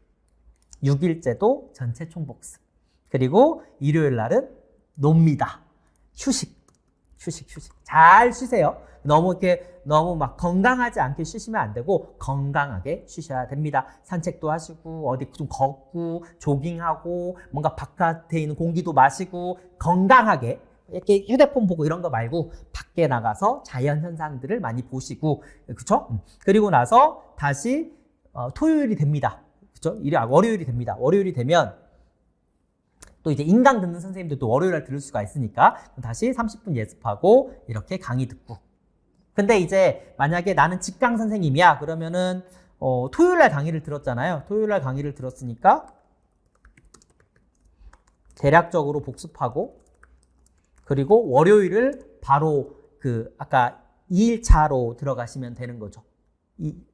Speaker 1: 6일째도 전체 총복습, 그리고 일요일 날은 놉니다. 휴식. 잘 쉬세요. 너무 막 건강하지 않게 쉬시면 안 되고 건강하게 쉬셔야 됩니다. 산책도 하시고 어디 좀 걷고 조깅하고 뭔가 바깥에 있는 공기도 마시고 건강하게, 이렇게 휴대폰 보고 이런 거 말고 밖에 나가서 자연 현상들을 많이 보시고, 그쵸? 그리고 나서 다시 토요일이 됩니다. 그쵸? 월요일이 됩니다. 월요일이 되면 또 이제 인강 듣는 선생님들도 월요일날 들을 수가 있으니까 다시 30분 예습하고 이렇게 강의 듣고. 근데 이제 만약에 나는 직강 선생님이야. 그러면은 토요일날 강의를 들었잖아요. 토요일날 강의를 들었으니까 대략적으로 복습하고, 그리고 월요일을 바로 아까 2일차로 들어가시면 되는 거죠.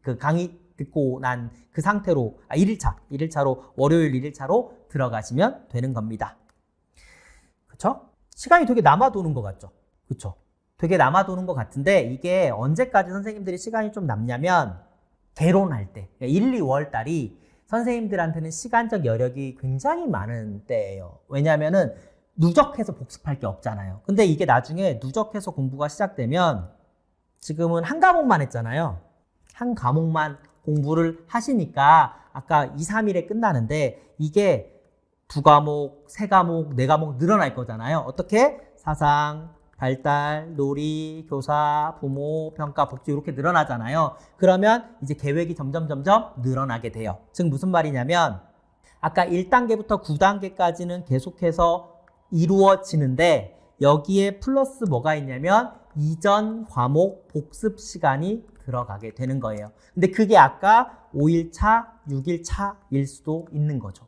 Speaker 1: 그 강의 듣고 난 그 상태로 1일차로 월요일 1일차로 들어가시면 되는 겁니다. 그쵸? 시간이 되게 남아도는 것 같죠? 그쵸? 되게 남아도는 것 같은데, 이게 언제까지 선생님들이 시간이 좀 남냐면 개론할 때, 1, 2월 달이 선생님들한테는 시간적 여력이 굉장히 많은 때예요. 왜냐하면은 누적해서 복습할 게 없잖아요. 근데 이게 나중에 누적해서 공부가 시작되면, 지금은 한 과목만 했잖아요. 한 과목만 공부를 하시니까 아까 2, 3일에 끝나는데, 이게 2과목, 3과목, 4과목 늘어날 거잖아요. 어떻게? 사상, 발달, 놀이, 교사, 부모, 평가, 복지 이렇게 늘어나잖아요. 그러면 이제 계획이 점점 늘어나게 돼요. 즉 무슨 말이냐면, 아까 1단계부터 9단계까지는 계속해서 이루어지는데, 여기에 플러스 뭐가 있냐면 이전 과목 복습 시간이 들어가게 되는 거예요. 근데 그게 아까 5일차, 6일차일 수도 있는 거죠.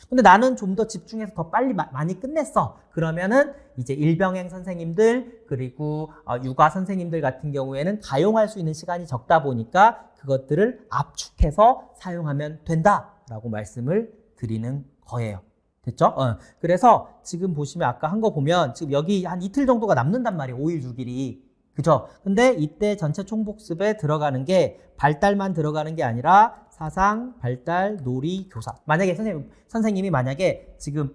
Speaker 1: 근데 나는 좀 더 집중해서 더 빨리 많이 끝냈어. 그러면은 이제 일병행 선생님들, 그리고 육아 선생님들 같은 경우에는 가용할 수 있는 시간이 적다 보니까 그것들을 압축해서 사용하면 된다라고 말씀을 드리는 거예요. 됐죠? 그래서 지금 보시면 아까 한 거 보면 지금 여기 한 이틀 정도가 남는단 말이에요. 5일, 6일이. 그죠? 근데 이때 전체 총복습에 들어가는 게 발달만 들어가는 게 아니라 사상, 발달, 놀이, 교사. 만약에 선생님이 만약에 지금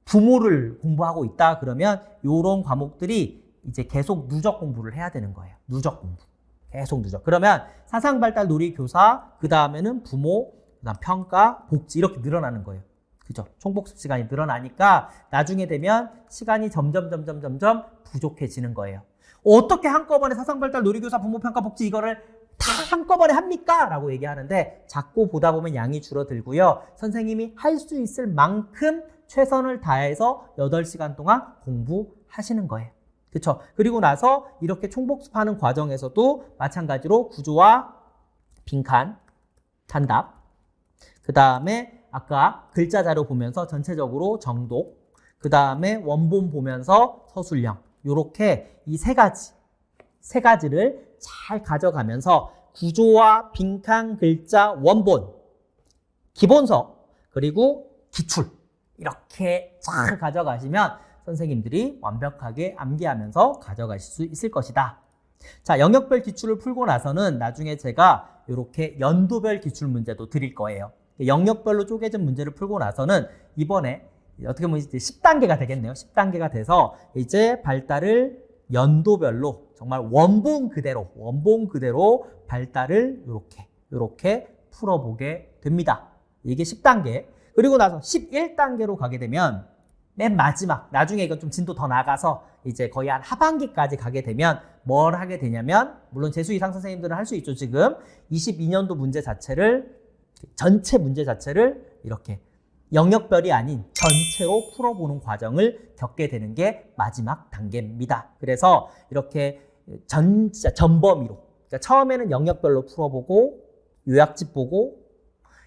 Speaker 1: 부모를 공부하고 있다 그러면 요런 과목들이 이제 계속 누적 공부를 해야 되는 거예요. 누적 공부. 계속 누적. 그러면 사상, 발달, 놀이, 교사, 그 다음에는 부모, 그다음 평가, 복지 이렇게 늘어나는 거예요. 그죠? 총복습 시간이 늘어나니까 나중에 되면 시간이 점점 부족해지는 거예요. 어떻게 한꺼번에 사상, 발달, 놀이, 교사, 부모, 평가, 복지 이거를 다 한꺼번에 합니까? 라고 얘기하는데, 자꾸 보다 보면 양이 줄어들고요. 선생님이 할 수 있을 만큼 최선을 다해서 8시간 동안 공부하시는 거예요. 그쵸? 그리고 나서 이렇게 총복습하는 과정에서도 마찬가지로 구조와 빈칸, 단답, 그 다음에 아까 글자 자료 보면서 전체적으로 정독, 그 다음에 원본 보면서 서술형, 요렇게 이 세 가지를 잘 가져가면서 구조와 빈칸, 글자, 원본, 기본서, 그리고 기출 이렇게 잘 가져가시면 선생님들이 완벽하게 암기하면서 가져가실 수 있을 것이다. 자, 영역별 기출을 풀고 나서는 나중에 제가 이렇게 연도별 기출 문제도 드릴 거예요. 영역별로 쪼개진 문제를 풀고 나서는 이번에 어떻게 보면 이제 10단계가 되겠네요. 10단계가 돼서 이제 발달을 연도별로 정말 원본 그대로 발달을 이렇게 풀어보게 됩니다. 이게 10단계. 그리고 나서 11단계로 가게 되면 맨 마지막, 나중에 이건 좀 진도 더 나가서 이제 거의 한 하반기까지 가게 되면 뭘 하게 되냐면, 물론 재수 이상 선생님들은 할 수 있죠. 지금 22년도 문제 자체를, 전체 문제 자체를 이렇게 영역별이 아닌 전체로 풀어보는 과정을 겪게 되는 게 마지막 단계입니다. 그래서 이렇게 진짜 전범위로, 그러니까 처음에는 영역별로 풀어보고 요약집 보고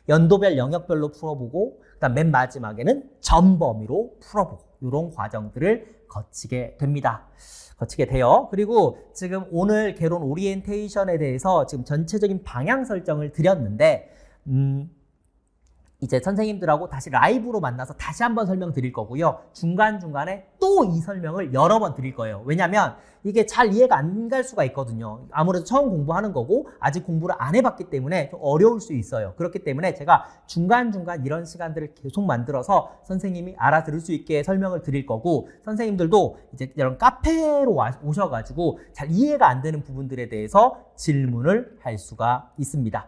Speaker 1: 연도별 영역별로 풀어보고 그다음 맨 마지막에는 전범위로 풀어보고 이런 과정들을 거치게 됩니다. 거치게 돼요. 그리고 지금 오늘 개론 오리엔테이션에 대해서 지금 전체적인 방향 설정을 드렸는데 이제 선생님들하고 다시 라이브로 만나서 다시 한번 설명드릴 거고요. 중간중간에 또 이 설명을 여러 번 드릴 거예요. 왜냐하면 이게 잘 이해가 안 갈 수가 있거든요. 아무래도 처음 공부하는 거고 아직 공부를 안 해봤기 때문에 좀 어려울 수 있어요. 그렇기 때문에 제가 중간중간 이런 시간들을 계속 만들어서 선생님이 알아들을 수 있게 설명을 드릴 거고, 선생님들도 이제 이런 카페로 오셔가지고 잘 이해가 안 되는 부분들에 대해서 질문을 할 수가 있습니다.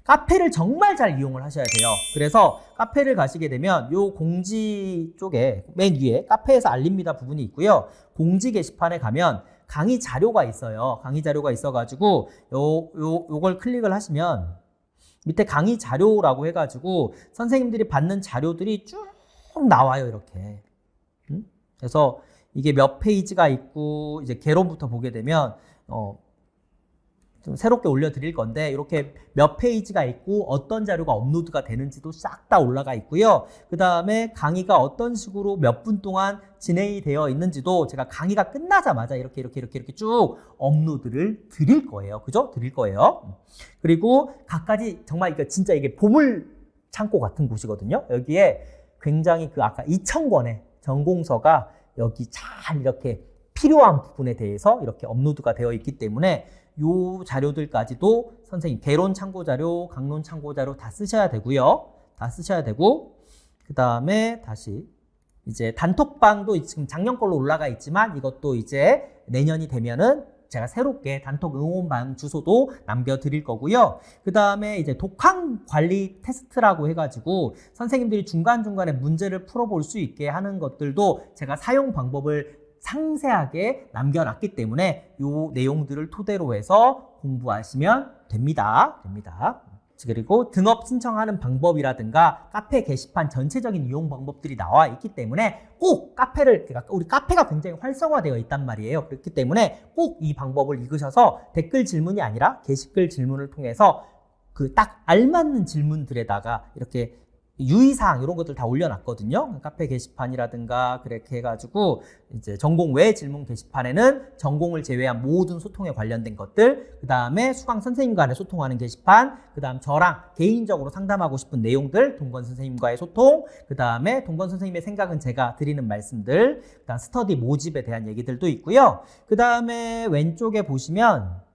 Speaker 1: 카페를 정말 잘 이용을 하셔야 돼요. 그래서 카페를 가시게 되면 요 공지 쪽에 맨 위에 카페에서 알립니다 부분이 있고요. 공지 게시판에 가면 강의 자료가 있어요. 강의 자료가 있어가지고 요걸 클릭을 하시면 밑에 강의 자료라고 해가지고 선생님들이 받는 자료들이 쭉 나와요. 이렇게. 그래서 이게 몇 페이지가 있고 이제 개론부터 보게 되면 좀 새롭게 올려드릴 건데 이렇게 몇 페이지가 있고 어떤 자료가 업로드가 되는지도 싹 다 올라가 있고요. 그 다음에 강의가 어떤 식으로 몇 분 동안 진행이 되어 있는지도 제가 강의가 끝나자마자 이렇게 쭉 업로드를 드릴 거예요. 그죠? 드릴 거예요. 그리고 각가지 정말 이거 진짜 이게 보물 창고 같은 곳이거든요. 여기에 굉장히 그 아까 2,000권의 전공서가 여기 잘 이렇게 필요한 부분에 대해서 이렇게 업로드가 되어 있기 때문에 요 자료들까지도 선생님 개론 참고 자료, 강론 참고 자료 다 쓰셔야 되고요. 다 쓰셔야 되고, 그 다음에 다시 이제 단톡방도 지금 작년 걸로 올라가 있지만 이것도 이제 내년이 되면은 제가 새롭게 단톡 응원방 주소도 남겨드릴 거고요. 그 다음에 이제 독학 관리 테스트라고 해가지고 선생님들이 중간중간에 문제를 풀어볼 수 있게 하는 것들도 제가 사용 방법을 상세하게 남겨놨기 때문에 이 내용들을 토대로 해서 공부하시면 됩니다. 그리고 등업 신청하는 방법이라든가 카페 게시판 전체적인 이용 방법들이 나와 있기 때문에 꼭 우리 카페가 굉장히 활성화되어 있단 말이에요. 그렇기 때문에 꼭 이 방법을 읽으셔서 댓글 질문이 아니라 게시글 질문을 통해서 그 딱 알맞는 질문들에다가 이렇게 유의사항 이런 것들 다 올려놨거든요. 카페 게시판이라든가 그렇게 해가지고 이제 전공 외 질문 게시판에는 전공을 제외한 모든 소통에 관련된 것들, 그 다음에 수강 선생님 간에 소통하는 게시판, 그 다음 저랑 개인적으로 상담하고 싶은 내용들, 동건 선생님과의 소통, 그 다음에 동건 선생님의 생각은 제가 드리는 말씀들, 그 다음 스터디 모집에 대한 얘기들도 있고요. 그 다음에 왼쪽에 보시면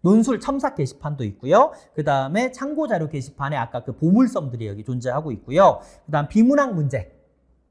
Speaker 1: 논술 첨삭 게시판도 있고요. 그 다음에 참고자료 게시판에 아까 그 보물섬들이 여기 존재하고 있고요. 그 다음 비문학 문제,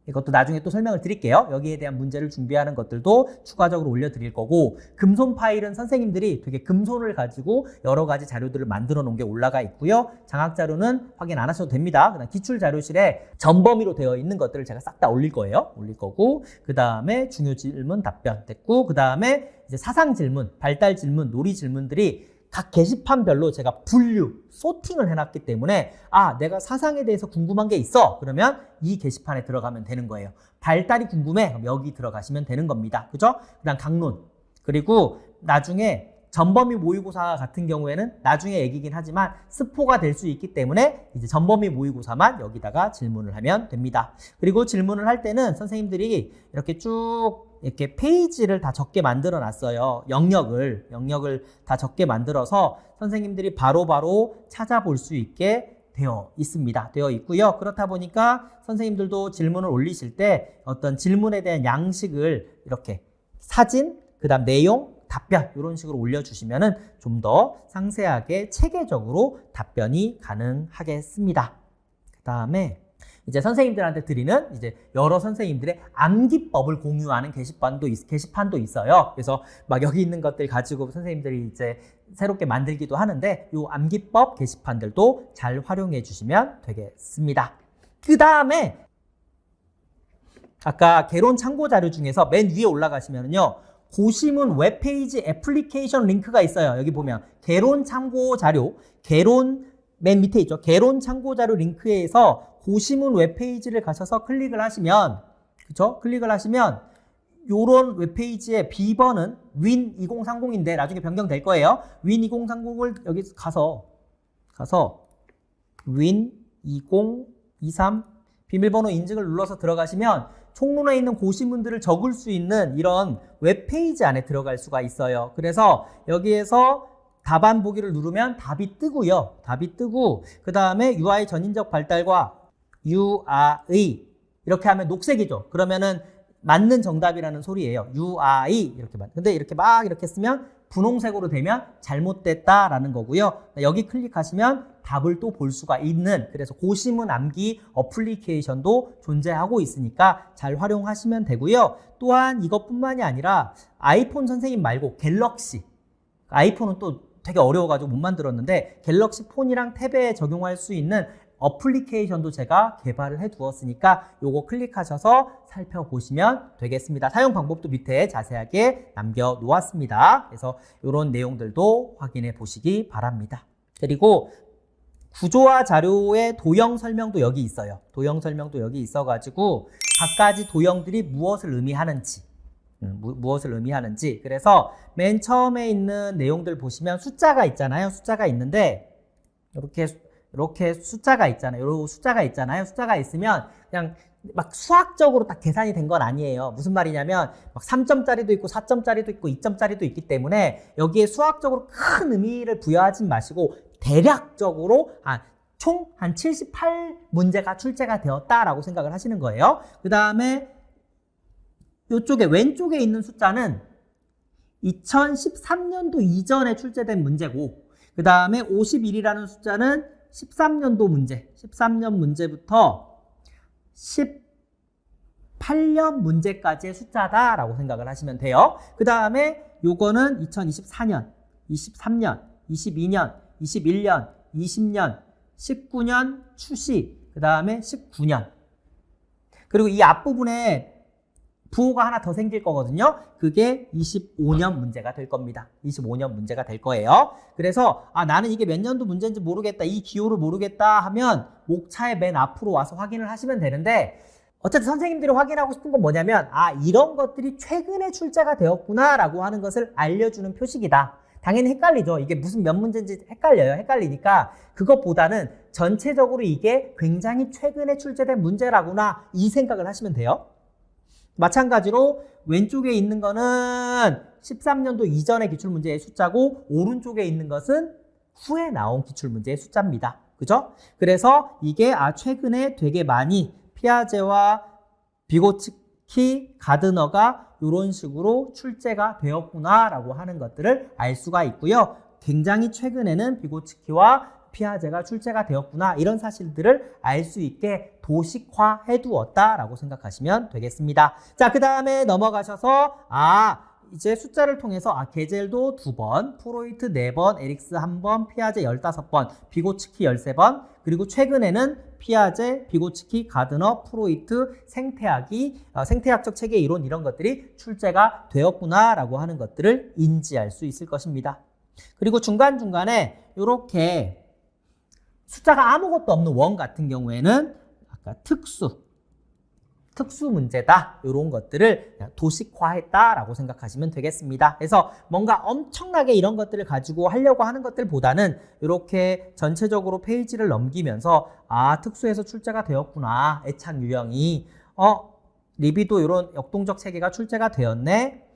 Speaker 1: 이것도 나중에 또 설명을 드릴게요. 여기에 대한 문제를 준비하는 것들도 추가적으로 올려드릴 거고, 금손 파일은 선생님들이 되게 금손을 가지고 여러 가지 자료들을 만들어 놓은 게 올라가 있고요. 장학 자료는 확인 안 하셔도 됩니다. 그다음 기출 자료실에 전범위로 되어 있는 것들을 제가 싹 다 올릴 거고, 그 다음에 중요 질문 답변 됐고, 그 다음에 이제 사상 질문, 발달 질문, 놀이 질문들이 각 게시판별로 제가 분류, 소팅을 해놨기 때문에 내가 사상에 대해서 궁금한 게 있어. 그러면 이 게시판에 들어가면 되는 거예요. 발달이 궁금해. 그럼 여기 들어가시면 되는 겁니다. 그죠? 그다음 강론. 그리고 나중에 전범위 모의고사 같은 경우에는 나중에 얘기긴 하지만 스포가 될 수 있기 때문에 이제 전범위 모의고사만 여기다가 질문을 하면 됩니다. 그리고 질문을 할 때는 선생님들이 이렇게 쭉 이렇게 페이지를 다 적게 만들어 놨어요. 영역을 다 적게 만들어서 선생님들이 바로바로 찾아볼 수 있게 되어 있고요. 그렇다 보니까 선생님들도 질문을 올리실 때 어떤 질문에 대한 양식을 이렇게 사진, 그다음 내용, 답변 이런 식으로 올려주시면은 좀 더 상세하게 체계적으로 답변이 가능하겠습니다. 그다음에 이제 선생님들한테 드리는 이제 여러 선생님들의 암기법을 공유하는 게시판도 있어요. 그래서 막 여기 있는 것들 가지고 선생님들이 이제 새롭게 만들기도 하는데 이 암기법 게시판들도 잘 활용해 주시면 되겠습니다. 그 다음에 아까 개론 참고 자료 중에서 맨 위에 올라가시면요. 고시문 웹페이지 애플리케이션 링크가 있어요. 여기 보면 개론 참고 자료, 맨 밑에 있죠. 개론 참고 자료 링크에서 고시문 웹페이지를 가셔서 클릭을 하시면, 그쵸? 클릭을 하시면 요런 웹페이지의 B번은 win2030인데 나중에 변경될 거예요. win2030을 여기 가서 win2023 비밀번호 인증을 눌러서 들어가시면 총론에 있는 고시문들을 적을 수 있는 이런 웹페이지 안에 들어갈 수가 있어요. 그래서 여기에서 답안 보기를 누르면 답이 뜨고요. 답이 뜨고 그 다음에 UI 전인적 발달과 UI 이렇게 하면 녹색이죠. 그러면은 맞는 정답이라는 소리예요. UI 이렇게 근데 이렇게 막 이렇게 쓰면 분홍색으로 되면 잘못됐다라는 거고요. 여기 클릭하시면 답을 또 볼 수가 있는, 그래서 고시문 암기 어플리케이션도 존재하고 있으니까 잘 활용하시면 되고요. 또한 이것뿐만이 아니라 아이폰 선생님 말고 갤럭시, 아이폰은 또 되게 어려워가지고 못 만들었는데 갤럭시 폰이랑 탭에 적용할 수 있는 어플리케이션도 제가 개발을 해 두었으니까 요거 클릭하셔서 살펴보시면 되겠습니다. 사용 방법도 밑에 자세하게 남겨 놓았습니다. 그래서 이런 내용들도 확인해 보시기 바랍니다. 그리고 구조화 자료의 도형 설명도 여기 있어요. 도형 설명도 여기 있어가지고 각가지 도형들이 무엇을 의미하는지 그래서 맨 처음에 있는 내용들 보시면 숫자가 있잖아요. 숫자가 있는데 이렇게 숫자가 있잖아요. 숫자가 있으면 그냥 막 수학적으로 딱 계산이 된 건 아니에요. 무슨 말이냐면 막 3점짜리도 있고 4점짜리도 있고 2점짜리도 있기 때문에 여기에 수학적으로 큰 의미를 부여하지 마시고 대략적으로 총 한 78문제가 출제가 되었다라고 생각을 하시는 거예요. 그 다음에 이쪽에 왼쪽에 있는 숫자는 2013년도 이전에 출제된 문제고, 그 다음에 51이라는 숫자는 13년도 문제, 13년 문제부터 18년 문제까지의 숫자다라고 생각을 하시면 돼요. 그 다음에 요거는 2024년, 23년, 22년, 21년, 20년, 19년 추시, 그 다음에 19년. 그리고 이 앞부분에 부호가 하나 더 생길 거거든요. 그게 25년 문제가 될 겁니다. 25년 문제가 될 거예요. 그래서 나는 이게 몇 년도 문제인지 모르겠다, 이 기호를 모르겠다 하면 목차의 맨 앞으로 와서 확인을 하시면 되는데, 어쨌든 선생님들이 확인하고 싶은 건 뭐냐면 이런 것들이 최근에 출제가 되었구나 라고 하는 것을 알려주는 표식이다. 당연히 헷갈리죠. 이게 무슨 몇 문제인지 헷갈리니까 그것보다는 전체적으로 이게 굉장히 최근에 출제된 문제라구나, 이 생각을 하시면 돼요. 마찬가지로 왼쪽에 있는 거는 13년도 이전의 기출문제의 숫자고, 오른쪽에 있는 것은 후에 나온 기출문제의 숫자입니다. 그죠? 그래서 이게 최근에 되게 많이 피아제와 비고츠키, 가드너가 이런 식으로 출제가 되었구나 라고 하는 것들을 알 수가 있고요. 굉장히 최근에는 비고츠키와 피아제가 출제가 되었구나, 이런 사실들을 알 수 있게 도식화해 두었다라고 생각하시면 되겠습니다. 자, 그 다음에 넘어가셔서 이제 숫자를 통해서 게젤도 2번, 프로이트 4번, 에릭스 1번, 피아제 15번, 비고츠키 13번, 그리고 최근에는 피아제, 비고츠키, 가드너, 프로이트, 생태학적 체계 이론, 이런 것들이 출제가 되었구나라고 하는 것들을 인지할 수 있을 것입니다. 그리고 중간중간에 이렇게 숫자가 아무것도 없는 원 같은 경우에는 아까 특수 문제다. 이런 것들을 도식화했다라고 생각하시면 되겠습니다. 그래서 뭔가 엄청나게 이런 것들을 가지고 하려고 하는 것들보다는 이렇게 전체적으로 페이지를 넘기면서 아, 특수에서 출제가 되었구나. 애착 유형이 리비도 이런 역동적 체계가 출제가 되었네.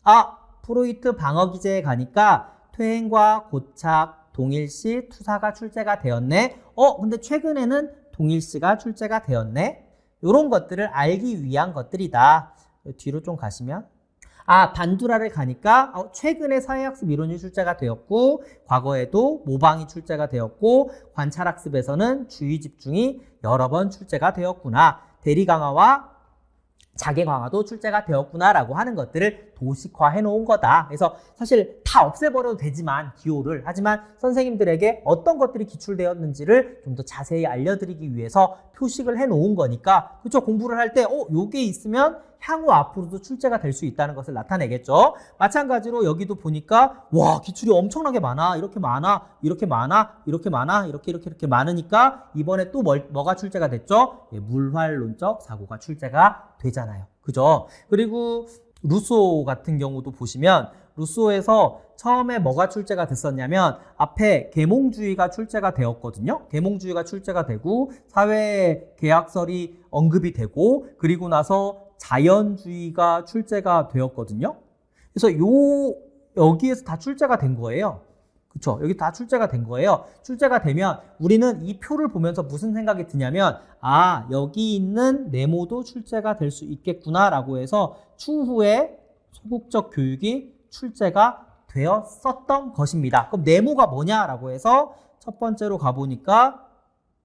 Speaker 1: 아, 프로이트 방어 기제에 가니까 퇴행과 고착, 동일시, 투사가 출제가 되었네. 근데 최근에는 동일시가 출제가 되었네. 이런 것들을 알기 위한 것들이다. 뒤로 좀 가시면 반두라를 가니까 최근에 사회학습 이론이 출제가 되었고 과거에도 모방이 출제가 되었고 관찰학습에서는 주의 집중이 여러 번 출제가 되었구나. 대리 강화와 자개 강화도 출제가 되었구나라고 하는 것들을 도식화해 놓은 거다. 그래서 사실 다 없애버려도 되지만 기호를 하지만 선생님들에게 어떤 것들이 기출되었는지를 좀 더 자세히 알려드리기 위해서 표식을 해 놓은 거니까 그렇죠. 공부를 할 때 요게 있으면 향후 앞으로도 출제가 될 수 있다는 것을 나타내겠죠. 마찬가지로 여기도 보니까 와 기출이 엄청나게 많아. 이렇게 많아. 이렇게 많아. 이렇게 많아. 이렇게 많으니까 이번에 또 뭐가 출제가 됐죠? 물활론적 사고가 출제가 되잖아요. 그죠? 그리고 루소 같은 경우도 보시면 루소에서 처음에 뭐가 출제가 됐었냐면 앞에 계몽주의가 출제가 되었거든요. 계몽주의가 출제가 되고 사회계약설이 언급이 되고 그리고 나서 자연주의가 출제가 되었거든요. 그래서 여기에서 다 출제가 된 거예요. 그쵸? 여기 다 출제가 된 거예요. 출제가 되면 우리는 이 표를 보면서 무슨 생각이 드냐면 여기 있는 네모도 출제가 될 수 있겠구나라고 해서 추후에 소극적 교육이 출제가 되었었던 것입니다. 그럼 네모가 뭐냐라고 해서 첫 번째로 가보니까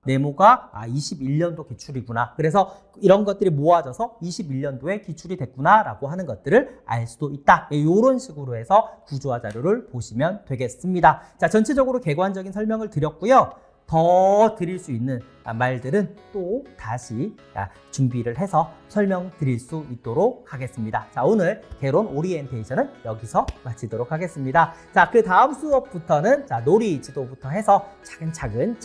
Speaker 1: 네모가 21년도 기출이구나. 그래서 이런 것들이 모아져서 21년도에 기출이 됐구나라고 하는 것들을 알 수도 있다. 이런 식으로 해서 구조화 자료를 보시면 되겠습니다. 자, 전체적으로 객관적인 설명을 드렸고요. 더 드릴 수 있는 말들은 또 다시 준비를 해서 설명드릴 수 있도록 하겠습니다. 자, 오늘 개론 오리엔테이션은 여기서 마치도록 하겠습니다. 자, 그 다음 수업부터는 놀이 지도부터 해서 차근차근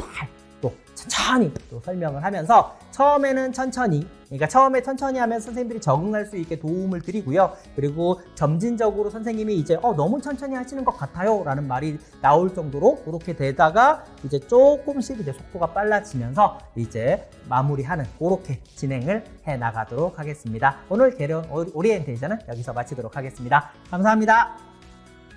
Speaker 1: 또 천천히 또 설명을 하면서 처음에는 천천히 그러니까 처음에 천천히 하면 선생님들이 적응할 수 있게 도움을 드리고요. 그리고 점진적으로 선생님이 이제 너무 천천히 하시는 것 같아요 라는 말이 나올 정도로 그렇게 되다가 이제 조금씩 이제 속도가 빨라지면서 이제 마무리하는 그렇게 진행을 해 나가도록 하겠습니다. 오늘 개론 오리엔테이션은 여기서 마치도록 하겠습니다. 감사합니다.